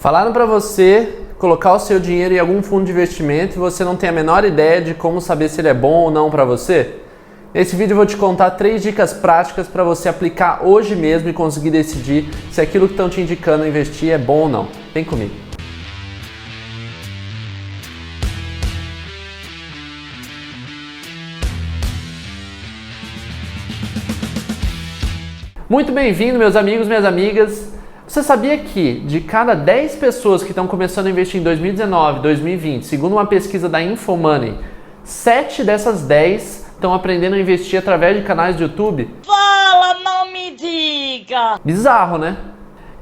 Falaram para você colocar o seu dinheiro em algum fundo de investimento e você não tem a menor ideia de como saber se ele é bom ou não para você? Nesse vídeo eu vou te contar 3 dicas práticas para você aplicar hoje mesmo e conseguir decidir se aquilo que estão te indicando investir é bom ou não. Vem comigo. Muito bem-vindo, meus amigos, minhas amigas. Você sabia que de cada 10 pessoas que estão começando a investir em 2019, 2020, segundo uma pesquisa da InfoMoney, 7 dessas 10 estão aprendendo a investir através de canais de YouTube? Fala, não me diga! Bizarro, né?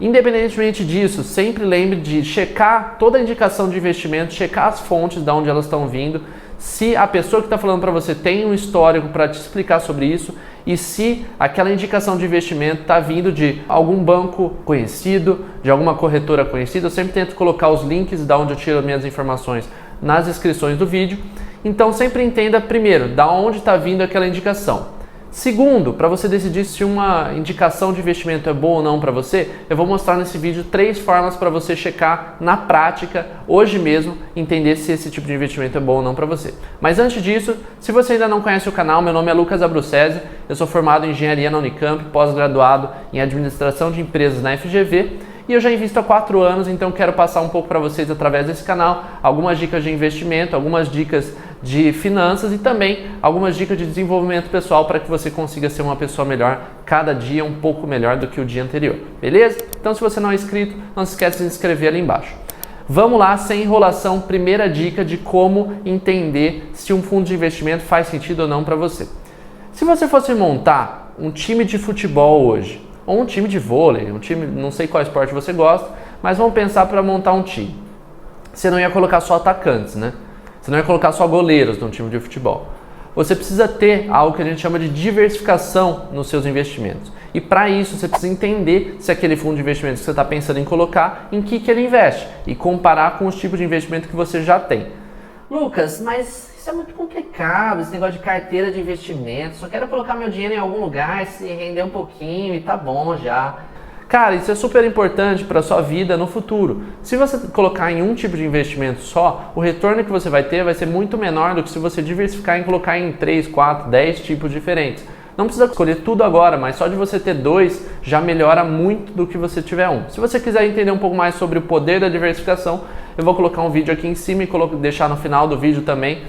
Independentemente disso, sempre lembre de checar toda a indicação de investimento, checar as fontes de onde elas estão vindo, se a pessoa que está falando para você tem um histórico para te explicar sobre isso e se aquela indicação de investimento está vindo de algum banco conhecido, de alguma corretora conhecida. Eu sempre tento colocar os links de onde eu tiro minhas informações nas descrições do vídeo. Então sempre entenda primeiro, da onde está vindo aquela indicação. Segundo, para você decidir se uma indicação de investimento é boa ou não para você, eu vou mostrar nesse vídeo 3 formas para você checar na prática, hoje mesmo, entender se esse tipo de investimento é bom ou não para você. Mas antes disso, se você ainda não conhece o canal, meu nome é Lucas Abruzzese, eu sou formado em Engenharia na Unicamp, pós-graduado em Administração de Empresas na FGV, e eu já invisto há 4 anos, então quero passar um pouco para vocês através desse canal, algumas dicas de investimento, algumas dicas de finanças e também algumas dicas de desenvolvimento pessoal para que você consiga ser uma pessoa melhor, cada dia um pouco melhor do que o dia anterior, beleza? Então se você não é inscrito, não se esqueça de se inscrever ali embaixo. Vamos lá, sem enrolação, primeira dica de como entender se um fundo de investimento faz sentido ou não para você. Se você fosse montar um time de futebol hoje, ou um time de vôlei, um time, não sei qual esporte você gosta, mas vamos pensar para montar um time. Você não ia colocar só atacantes, né? Você não ia colocar só goleiros num time de futebol. Você precisa ter algo que a gente chama de diversificação nos seus investimentos. E para isso você precisa entender se aquele fundo de investimento que você está pensando em colocar, em que ele investe e comparar com os tipos de investimento que você já tem. Lucas, mas isso é muito complicado, esse negócio de carteira de investimento. Só quero colocar meu dinheiro em algum lugar, se render um pouquinho e tá bom já. Cara, isso é super importante para a sua vida no futuro. Se você colocar em um tipo de investimento só, o retorno que você vai ter vai ser muito menor do que se você diversificar e colocar em 3, 4, 10 tipos diferentes. Não precisa escolher tudo agora, mas só de você ter 2 já melhora muito do que você tiver um. Se você quiser entender um pouco mais sobre o poder da diversificação, eu vou colocar um vídeo aqui em cima e deixar no final do vídeo também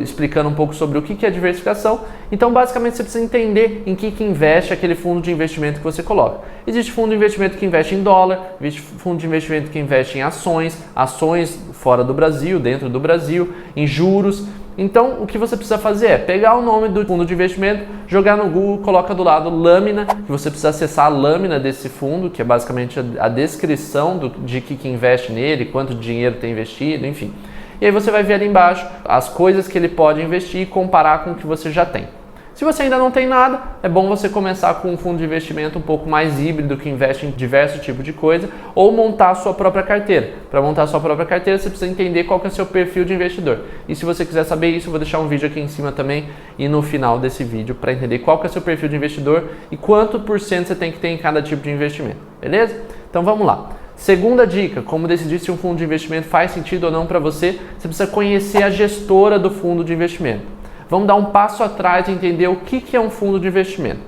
explicando um pouco sobre o que é diversificação. Então, basicamente, você precisa entender em que investe aquele fundo de investimento que você coloca. Existe fundo de investimento que investe em dólar, existe fundo de investimento que investe em ações fora do Brasil, dentro do Brasil, em juros. Então, o que você precisa fazer é pegar o nome do fundo de investimento, jogar no Google, coloca do lado lâmina, que você precisa acessar a lâmina desse fundo, que é basicamente a descrição de que investe nele, quanto dinheiro tem investido, enfim. E aí você vai ver ali embaixo as coisas que ele pode investir e comparar com o que você já tem. Se você ainda não tem nada, é bom você começar com um fundo de investimento um pouco mais híbrido, que investe em diversos tipos de coisa, ou montar a sua própria carteira. Para montar a sua própria carteira, você precisa entender qual que é o seu perfil de investidor. E se você quiser saber isso, eu vou deixar um vídeo aqui em cima também e no final desse vídeo para entender qual que é o seu perfil de investidor e quanto % você tem que ter em cada tipo de investimento, beleza? Então vamos lá. Segunda dica, como decidir se um fundo de investimento faz sentido ou não para você, você precisa conhecer a gestora do fundo de investimento. Vamos dar um passo atrás e entender o que é um fundo de investimento.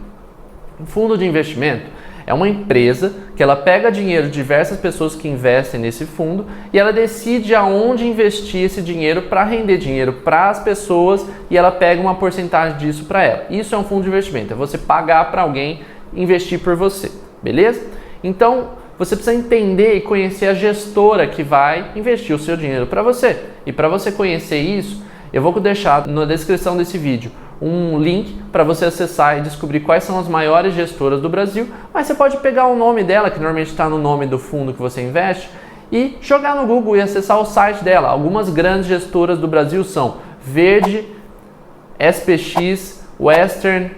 Um fundo de investimento é uma empresa que ela pega dinheiro de diversas pessoas que investem nesse fundo e ela decide aonde investir esse dinheiro para render dinheiro para as pessoas e ela pega uma porcentagem disso para ela. Isso é um fundo de investimento, é você pagar para alguém investir por você, beleza? Então, você precisa entender e conhecer a gestora que vai investir o seu dinheiro para você. E para você conhecer isso, eu vou deixar na descrição desse vídeo um link para você acessar e descobrir quais são as maiores gestoras do Brasil, mas você pode pegar o nome dela, que normalmente está no nome do fundo que você investe, e jogar no Google e acessar o site dela. Algumas grandes gestoras do Brasil são Verde, SPX, Western,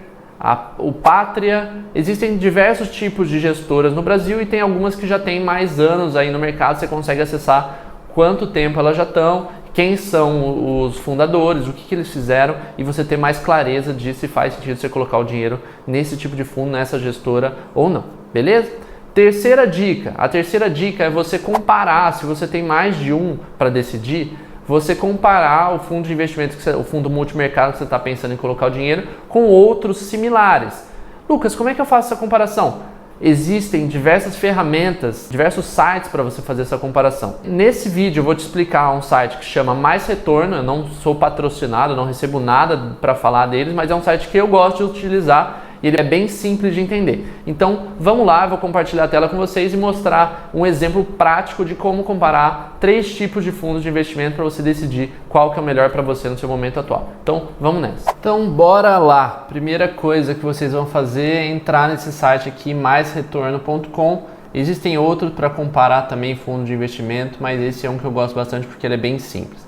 o Pátria. Existem diversos tipos de gestoras no Brasil e tem algumas que já têm mais anos aí no mercado. Você consegue acessar quanto tempo elas já estão, quem são os fundadores, o que eles fizeram e você ter mais clareza de se faz sentido você colocar o dinheiro nesse tipo de fundo, nessa gestora ou não, beleza? Terceira dica. A terceira dica é você comparar, se você tem mais de um para decidir, você comparar o fundo de investimento, o fundo multimercado que você está pensando em colocar o dinheiro, com outros similares. Lucas, como é que eu faço essa comparação? Existem diversas ferramentas, diversos sites para você fazer essa comparação. Nesse vídeo eu vou te explicar um site que chama Mais Retorno. Eu não sou patrocinado, não recebo nada para falar deles, mas é um site que eu gosto de utilizar e ele é bem simples de entender. Então vamos lá, eu vou compartilhar a tela com vocês e mostrar um exemplo prático de como comparar 3 tipos de fundos de investimento para você decidir qual que é o melhor para você no seu momento atual. Então vamos nessa. Então bora lá. Primeira coisa que vocês vão fazer é entrar nesse site aqui, maisretorno.com. Existem outros para comparar também fundos de investimento, mas esse é um que eu gosto bastante porque ele é bem simples.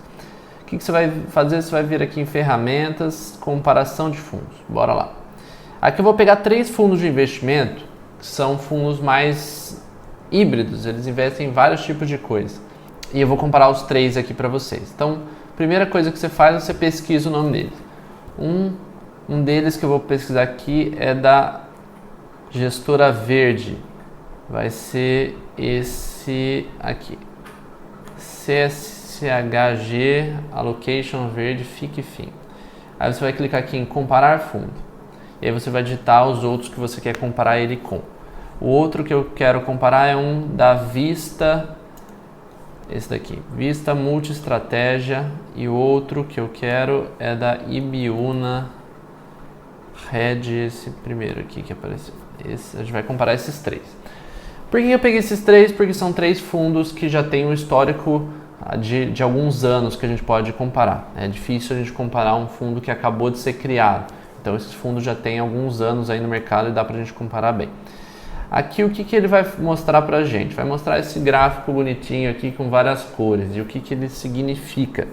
O que você vai fazer? Você vai vir aqui em ferramentas, comparação de fundos. Bora lá. Aqui eu vou pegar 3 fundos de investimento, que são fundos mais híbridos, eles investem em vários tipos de coisa. E eu vou comparar os 3 aqui para vocês. Então, a primeira coisa que você faz, você pesquisa o nome deles. Um deles que eu vou pesquisar aqui é da Gestora Verde. Vai ser esse aqui. CSHG Allocation Verde FIC Fim. Aí você vai clicar aqui em comparar fundo. E aí você vai digitar os outros que você quer comparar ele com. O outro que eu quero comparar é um da Vista, esse daqui, Vista Multi-Estratégia, e o outro que eu quero é da Ibiúna Red, esse primeiro aqui que apareceu. A gente vai comparar esses 3. Por que eu peguei esses 3? Porque são 3 fundos que já têm um histórico de alguns anos que a gente pode comparar. É difícil a gente comparar um fundo que acabou de ser criado. Então esses fundos já têm alguns anos aí no mercado e dá pra gente comparar bem. Aqui o que ele vai mostrar pra gente? Vai mostrar esse gráfico bonitinho aqui com várias cores e o que ele significa.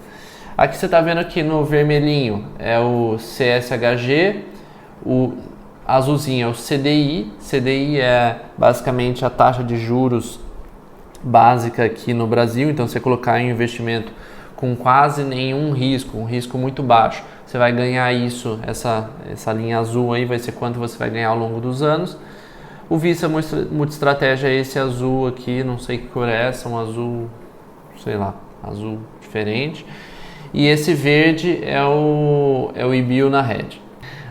Aqui você tá vendo aqui no vermelhinho é o CSHG, o azulzinho é o CDI. CDI é basicamente a taxa de juros básica aqui no Brasil. Então você colocar em investimento com quase nenhum risco, um risco muito baixo, você vai ganhar isso, essa linha azul aí vai ser quanto você vai ganhar ao longo dos anos. O Vista Multi-Estratégia é esse azul aqui, não sei que cor é essa, um azul, sei lá, azul diferente. E esse verde é o Ibiúna Red.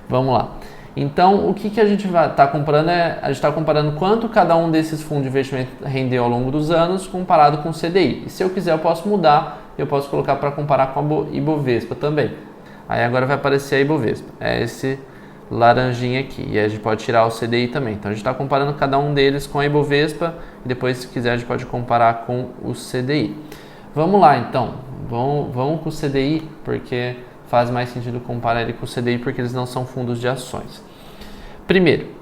Vamos lá. Então, o que a gente vai estar comparando a gente está comparando quanto cada um desses fundos de investimento rendeu ao longo dos anos comparado com o CDI. E se eu quiser, eu posso mudar, eu posso colocar para comparar com a Ibovespa também. Aí agora vai aparecer a Ibovespa, é esse laranjinha aqui, e aí a gente pode tirar o CDI também. Então a gente está comparando cada um deles com a Ibovespa, e depois se quiser a gente pode comparar com o CDI. Vamos lá então, vamos com o CDI, porque faz mais sentido comparar ele com o CDI, porque eles não são fundos de ações. Primeiro,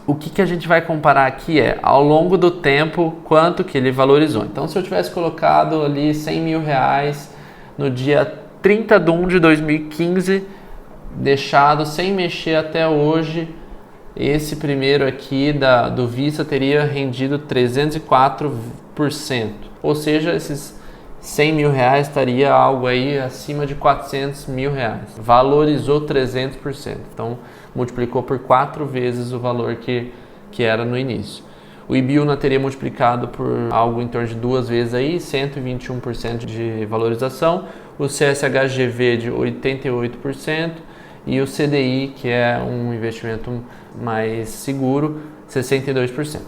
o que a gente vai comparar aqui é, ao longo do tempo, quanto que ele valorizou. Então se eu tivesse colocado ali R$100 mil no dia 30 de 1 de 2015, deixado sem mexer até hoje, esse primeiro aqui do Vista teria rendido 304%. Ou seja, esses R$100 mil estaria algo aí acima de R$400 mil. Valorizou 300%. Então, multiplicou por 4 vezes o valor que era no início. O Ibiúna teria multiplicado por algo em torno de 2 vezes aí, 121% de valorização. O CSHGV de 88% e o CDI, que é um investimento mais seguro, 62%.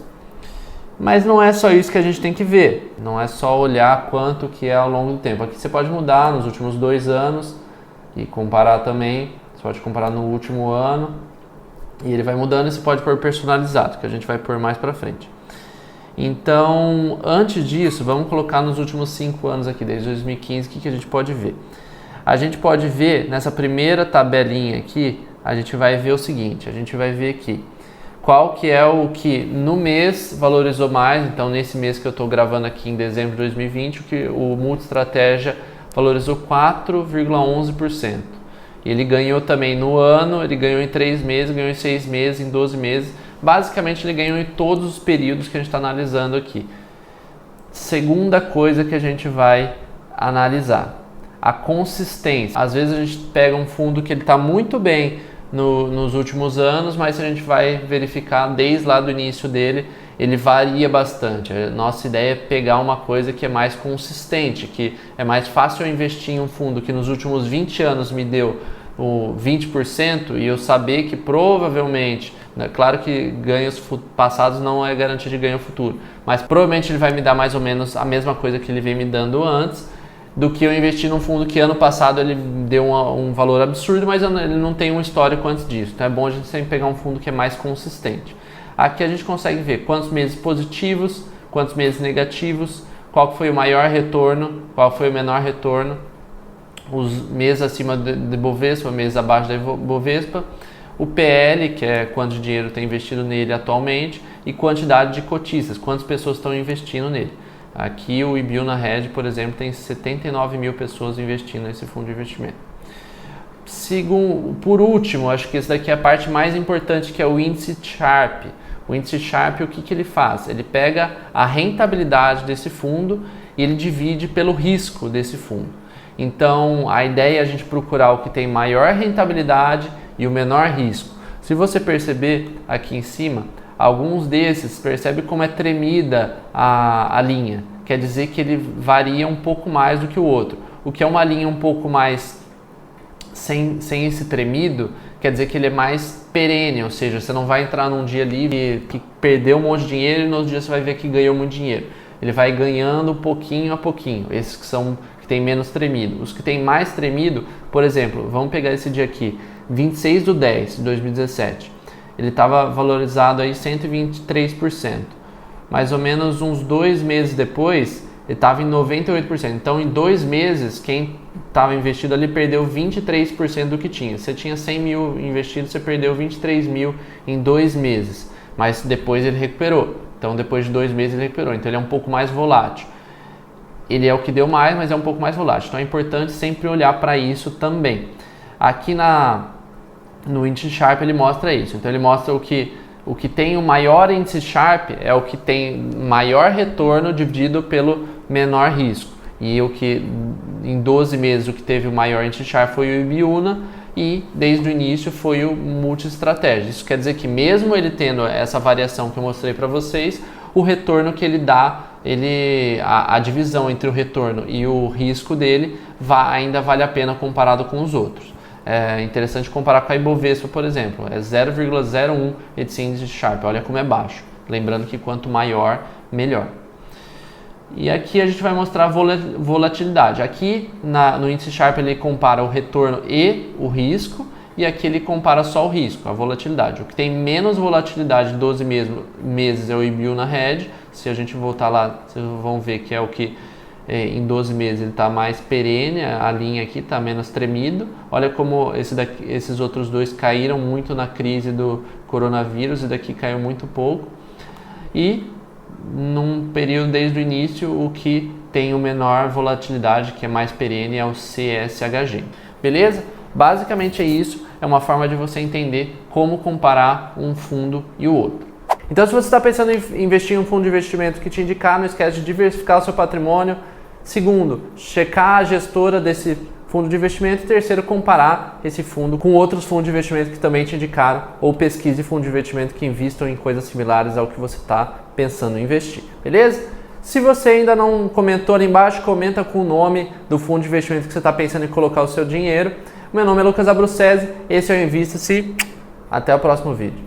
Mas não é só isso que a gente tem que ver, não é só olhar quanto que é ao longo do tempo. Aqui você pode mudar nos últimos 2 anos e comparar também, você pode comparar no último ano e ele vai mudando e você pode pôr personalizado, que a gente vai pôr mais para frente. Então, antes disso, vamos colocar nos últimos 5 anos aqui, desde 2015, o que a gente pode ver? A gente pode ver, nessa primeira tabelinha aqui, a gente vai ver o seguinte, a gente vai ver aqui, qual que é o que no mês valorizou mais. Então, nesse mês que eu estou gravando aqui em dezembro de 2020, o Multi-Estratégia valorizou 4,11%. Ele ganhou também no ano, ele ganhou em 3 meses, ganhou em 6 meses, em 12 meses. Basicamente, ele ganhou em todos os períodos que a gente está analisando aqui. Segunda coisa que a gente vai analisar, a consistência. Às vezes a gente pega um fundo que ele está muito bem nos últimos anos, mas se a gente vai verificar desde lá do início dele, ele varia bastante. A nossa ideia é pegar uma coisa que é mais consistente, que é mais fácil eu investir em um fundo que nos últimos 20 anos me deu o 20% e eu saber que provavelmente, né, claro que ganhos passados não é garantia de ganho futuro, mas provavelmente ele vai me dar mais ou menos a mesma coisa que ele vem me dando antes, do que eu investir num fundo que ano passado ele deu um valor absurdo, mas ele não tem um histórico antes disso. Então é bom a gente sempre pegar um fundo que é mais consistente. Aqui a gente consegue ver quantos meses positivos, quantos meses negativos, qual foi o maior retorno, qual foi o menor retorno, os meses acima de Bovespa, meses abaixo da Bovespa, o PL, que é quanto dinheiro tem investido nele atualmente, e quantidade de cotistas, quantas pessoas estão investindo nele. Aqui o IBIU na Red, por exemplo, tem 79 mil pessoas investindo nesse fundo de investimento. Por último, acho que esse daqui é a parte mais importante, que é o índice Sharpe. O índice Sharpe, o que ele faz? Ele pega a rentabilidade desse fundo e ele divide pelo risco desse fundo. Então, a ideia é a gente procurar o que tem maior rentabilidade e o menor risco. Se você perceber aqui em cima, alguns desses, percebe como é tremida a linha. Quer dizer que ele varia um pouco mais do que o outro. O que é uma linha um pouco mais sem esse tremido, quer dizer que ele é mais perene, ou seja, você não vai entrar num dia ali que perdeu um monte de dinheiro e no outro dia você vai ver que ganhou muito dinheiro. Ele vai ganhando pouquinho a pouquinho, esses que tem menos tremido. Os que tem mais tremido, por exemplo, vamos pegar esse dia aqui, 26/10 de 2017. Ele estava valorizado aí 123%. Mais ou menos uns 2 meses depois, ele estava em 98%. Então, em 2 meses, quem estava investido ali perdeu 23% do que tinha. Você tinha 100 mil investidos, você perdeu 23 mil em 2 meses. Mas depois ele recuperou. Então, depois de 2 meses ele recuperou. Então, ele é um pouco mais volátil. Ele é o que deu mais, mas é um pouco mais volátil. Então, é importante sempre olhar para isso também. Aqui no índice Sharpe ele mostra isso. Então, ele mostra o que tem o maior índice Sharpe é o que tem maior retorno dividido pelo menor risco. E o que em 12 meses o que teve o maior índice Sharpe foi o Ibiúna e desde o início foi o Multi-Estratégia. Isso quer dizer que mesmo ele tendo essa variação que eu mostrei para vocês, o retorno que ele dá, a divisão entre o retorno e o risco dele ainda vale a pena comparado com os outros. É interessante comparar com a Ibovespa, por exemplo, é 0,01 esse índice Sharpe, olha como é baixo. Lembrando que quanto maior, melhor. E aqui a gente vai mostrar a volatilidade. Aqui no índice Sharpe ele compara o retorno e o risco, e aqui ele compara só o risco, a volatilidade. O que tem menos volatilidade de 12 meses é o IBIU na Red. Se a gente voltar lá, vocês vão ver que é o que em 12 meses ele está mais perene, a linha aqui está menos tremido. Olha como esses outros dois caíram muito na crise do coronavírus e daqui caiu muito pouco. E num período desde o início, o que tem o menor volatilidade, que é mais perene, é o CSHG. Beleza? Basicamente é isso, é uma forma de você entender como comparar um fundo e o outro. Então, se você está pensando em investir em um fundo de investimento que te indicar, não esquece de diversificar o seu patrimônio. Segundo, checar a gestora desse fundo de investimento. E terceiro, comparar esse fundo com outros fundos de investimento que também te indicaram, ou pesquise fundos de investimento que investam em coisas similares ao que você está pensando em investir. Beleza? Se você ainda não comentou ali embaixo, comenta com o nome do fundo de investimento que você está pensando em colocar o seu dinheiro. Meu nome é Lucas Abruzzese, esse é o Invista-se. Até o próximo vídeo.